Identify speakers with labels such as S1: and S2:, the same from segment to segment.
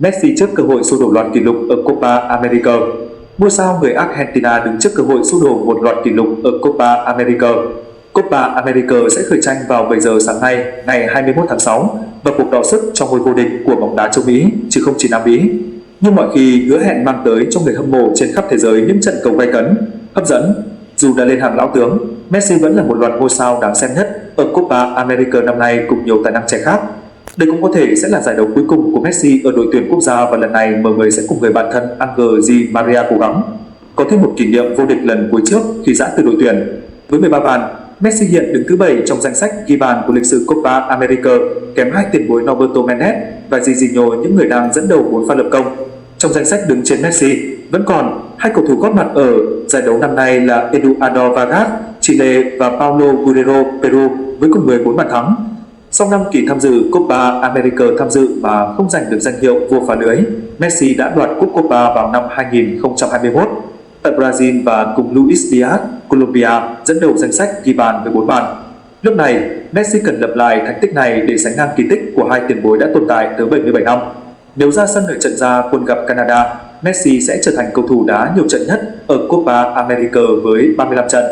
S1: Messi trước cơ hội xô đổ loạt kỷ lục ở Copa America. Ngôi sao người Argentina đứng trước cơ hội xô đổ một loạt kỷ lục ở Copa America. Copa America sẽ khởi tranh vào 7 giờ sáng nay, ngày 21 tháng 6 và cuộc đọ sức cho ngôi vô địch của bóng đá châu Mỹ, chứ không chỉ Nam Mỹ. Như mọi khi, hứa hẹn mang tới cho người hâm mộ trên khắp thế giới những trận cầu gay cấn, hấp dẫn. Dù đã lên hàng lão tướng, Messi vẫn là một loạt ngôi sao đáng xem nhất ở Copa America năm nay cùng nhiều tài năng trẻ khác. Đây cũng có thể sẽ là giải đấu cuối cùng của Messi ở đội tuyển quốc gia và lần này mọi người sẽ cùng người bạn thân Angel Di Maria cố gắng có thêm một kỷ niệm vô địch lần cuối trước khi giã từ đội tuyển. Với 13 bàn, Messi hiện đứng thứ 7 trong danh sách ghi bàn của lịch sử Copa America, kém hai tiền bối Norberto Mendes và Gizinho, những người đang dẫn đầu 4 pha lập công. Trong danh sách đứng trên Messi vẫn còn hai cầu thủ góp mặt ở giải đấu năm nay là Eduardo Vargas, Chile và Paulo Guerrero, Peru với cùng 14 bàn thắng. Sau 5 kỳ tham dự Copa America tham dự mà không giành được danh hiệu vua phá lưới, Messi đã đoạt cúp Copa vào năm 2021 tại Brazil và cùng Luis Diaz, Colombia dẫn đầu danh sách ghi bàn với 4 bàn. Lúc này, Messi cần lập lại thành tích này để sánh ngang kỳ tích của hai tiền bối đã tồn tại tới 77 năm. Nếu ra sân ở trận ra quân gặp Canada, Messi sẽ trở thành cầu thủ đá nhiều trận nhất ở Copa America với 35 trận,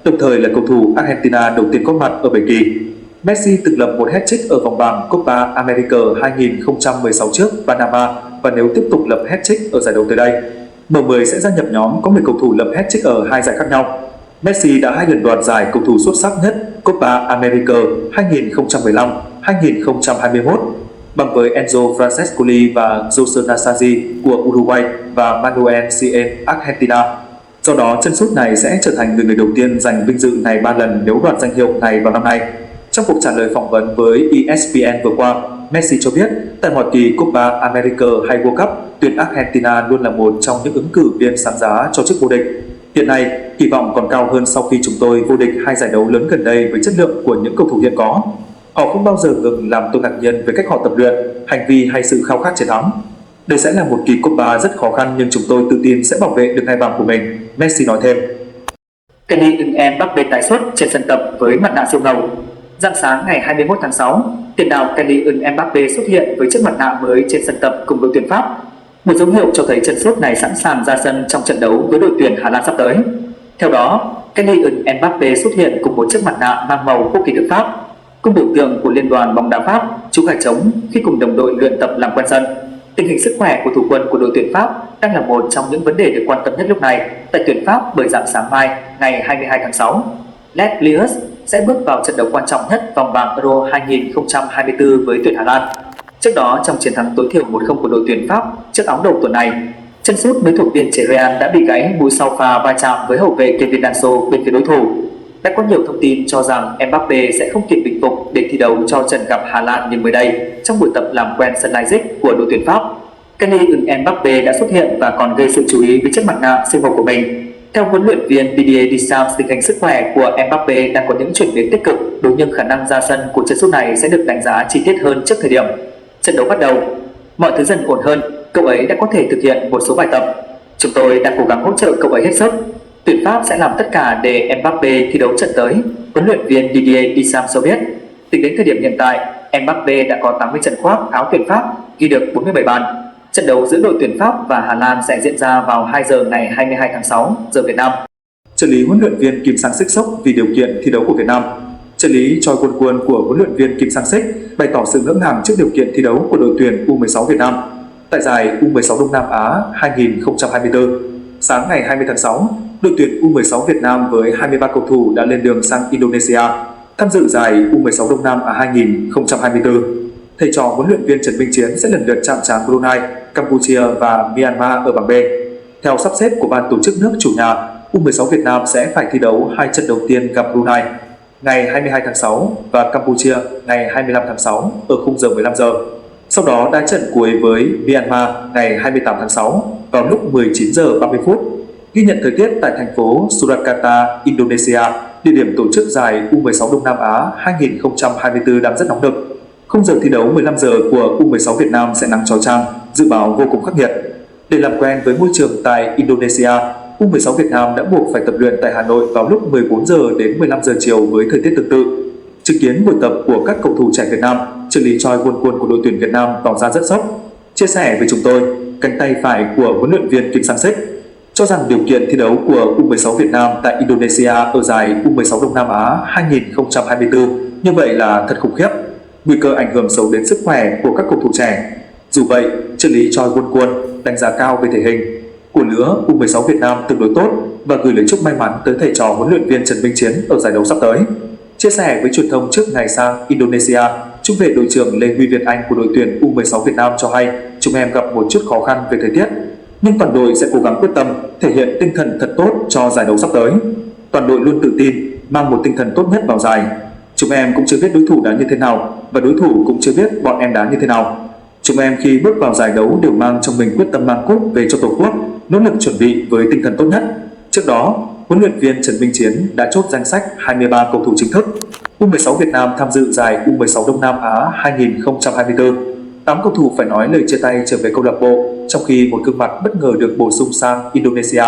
S1: đồng thời là cầu thủ Argentina đầu tiên có mặt ở 7 kỳ. Messi từng lập một hat-trick ở vòng bảng Copa America 2016 trước Panama và nếu tiếp tục lập hat-trick ở giải đấu tới đây, M10 sẽ gia nhập nhóm có 10 cầu thủ lập hat-trick ở hai giải khác nhau. Messi đã 2 lần đoạt giải cầu thủ xuất sắc nhất Copa America 2015, 2021 bằng với Enzo Francescoli và Jose Nasazi của Uruguay và Manuel Cien Argentina. Do đó, chân sút này sẽ trở thành người đầu tiên giành vinh dự này 3 lần nếu đoạt danh hiệu này vào năm nay. Trong cuộc trả lời phỏng vấn với ESPN vừa qua, Messi cho biết tại mọi kỳ Copa America hay World Cup, tuyển Argentina luôn là một trong những ứng cử viên sáng giá cho chức vô địch. Hiện nay, kỳ vọng còn cao hơn sau khi chúng tôi vô địch 2 giải đấu lớn gần đây với chất lượng của những cầu thủ hiện có. Họ không bao giờ ngừng làm tôi ngạc nhiên về cách họ tập luyện, hành vi hay sự khao khát chiến thắng. Đây sẽ là một kỳ Copa rất khó khăn nhưng chúng tôi tự tin sẽ bảo vệ được ngai vàng của mình, Messi nói thêm.
S2: Kylian Mbappé tái xuất trên sân tập với mặt nạ siêu ngầu. Rạng sáng ngày 21 tháng 6, tiền đạo Kylian Mbappé xuất hiện với chiếc mặt nạ mới trên sân tập cùng đội tuyển Pháp. Một dấu hiệu cho thấy chân sút này sẵn sàng ra sân trong trận đấu với đội tuyển Hà Lan sắp tới. Theo đó, Kylian Mbappé xuất hiện cùng một chiếc mặt nạ mang màu quốc kỳ nước Pháp, cùng biểu tượng của Liên đoàn bóng đá Pháp chú gà trống khi cùng đồng đội luyện tập làm quen sân. Tình hình sức khỏe của thủ quân của đội tuyển Pháp đang là một trong những vấn đề được quan tâm nhất lúc này tại tuyển Pháp bởi rạng sáng mai ngày 22 tháng 6. Les Bleus sẽ bước vào trận đấu quan trọng nhất vòng bảng Euro 2024 với tuyển Hà Lan. Trước đó, trong chiến thắng tối thiểu 1-0 của đội tuyển Pháp trước áo đầu tuần này, chân sút mới thuộc viên trẻ Real đã bị gãy mũi sau pha va chạm với hậu vệ Kevin Danso bên phía đối thủ. Đã có nhiều thông tin cho rằng Mbappé sẽ không kịp bình phục để thi đấu cho trận gặp Hà Lan như mới đây trong buổi tập làm quen sân Leipzig của đội tuyển Pháp. Kylian Mbappé đã xuất hiện và còn gây sự chú ý với chiếc mặt nạ siêu màu của mình. Theo huấn luyện viên Didier Deschamps, tình hình sức khỏe của Mbappé đang có những chuyển biến tích cực, đối nhưng khả năng ra sân của chân sút này sẽ được đánh giá chi tiết hơn trước thời điểm trận đấu bắt đầu. Mọi thứ dần ổn hơn, cậu ấy đã có thể thực hiện một số bài tập. Chúng tôi đang cố gắng hỗ trợ cậu ấy hết sức. Tuyển Pháp sẽ làm tất cả để Mbappé thi đấu trận tới, huấn luyện viên Didier Deschamps cho biết. Tính đến thời điểm hiện tại, Mbappé đã có 80 trận khoác áo tuyển Pháp, ghi được 47 bàn. Trận đấu giữa đội tuyển Pháp và Hà Lan sẽ diễn ra vào 2 giờ ngày 22 tháng 6 giờ Việt Nam.
S1: Trợ lý huấn luyện viên Kim Sang-sik sốc vì điều kiện thi đấu của Việt Nam. Trợ lý Choi Won-kwon của huấn luyện viên Kim Sang-sik bày tỏ sự ngỡ ngàng trước điều kiện thi đấu của đội tuyển U16 Việt Nam tại giải U16 Đông Nam Á 2024. Sáng ngày 20 tháng 6, đội tuyển U16 Việt Nam với 23 cầu thủ đã lên đường sang Indonesia tham dự giải U16 Đông Nam Á 2024. Thầy trò huấn luyện viên Trần Minh Chiến sẽ lần lượt chạm trán Brunei, Campuchia và Myanmar ở bảng B. Theo sắp xếp của ban tổ chức nước chủ nhà, U16 Việt Nam sẽ phải thi đấu 2 trận đầu tiên gặp Brunei ngày 22 tháng 6 và Campuchia ngày 25 tháng 6 ở khung giờ 15 giờ. Sau đó đá trận cuối với Myanmar ngày 28 tháng 6 vào lúc 19 giờ 30 phút. Ghi nhận thời tiết tại thành phố Surakarta, Indonesia, địa điểm tổ chức giải U16 Đông Nam Á 2024 đang rất nóng nực. Khung giờ thi đấu 15 giờ của U16 Việt Nam sẽ nắng chói chang, dự báo vô cùng khắc nghiệt. Để làm quen với môi trường tại Indonesia, U16 Việt Nam đã buộc phải tập luyện tại Hà Nội vào lúc 14 giờ đến 15 giờ chiều với thời tiết tương tự. Chứng kiến buổi tập của các cầu thủ trẻ Việt Nam, trợ lý Choi Won-kwon của đội tuyển Việt Nam tỏ ra rất sốc. Chia sẻ với chúng tôi, cánh tay phải của huấn luyện viên Kim Sang-sik cho rằng điều kiện thi đấu của U16 Việt Nam tại Indonesia ở giải U16 Đông Nam Á 2024 như vậy là thật khủng khiếp, nguy cơ ảnh hưởng xấu đến sức khỏe của các cầu thủ trẻ. Dù vậy, trợ lý Choi Won-kwon đánh giá cao về thể hình của lứa U16 Việt Nam tương đối tốt và gửi lời chúc may mắn tới thầy trò huấn luyện viên Trần Minh Chiến ở giải đấu sắp tới. Chia sẻ với truyền thông trước ngày sang Indonesia, trung vệ đội trưởng Lê Huy Việt Anh của đội tuyển U16 Việt Nam cho hay chúng em gặp một chút khó khăn về thời tiết, nhưng toàn đội sẽ cố gắng quyết tâm thể hiện tinh thần thật tốt cho giải đấu sắp tới. Toàn đội luôn tự tin, mang một tinh thần tốt nhất vào giải. Chúng em cũng chưa biết đối thủ đá như thế nào và đối thủ cũng chưa biết bọn em đá như thế nào. Chúng em khi bước vào giải đấu đều mang trong mình quyết tâm mang cúp về cho Tổ quốc, nỗ lực chuẩn bị với tinh thần tốt nhất. Trước đó, huấn luyện viên Trần Minh Chiến đã chốt danh sách 23 cầu thủ chính thức. U16 Việt Nam tham dự giải U16 Đông Nam Á 2024. 8 cầu thủ phải nói lời chia tay trở về câu lạc bộ, trong khi một gương mặt bất ngờ được bổ sung sang Indonesia.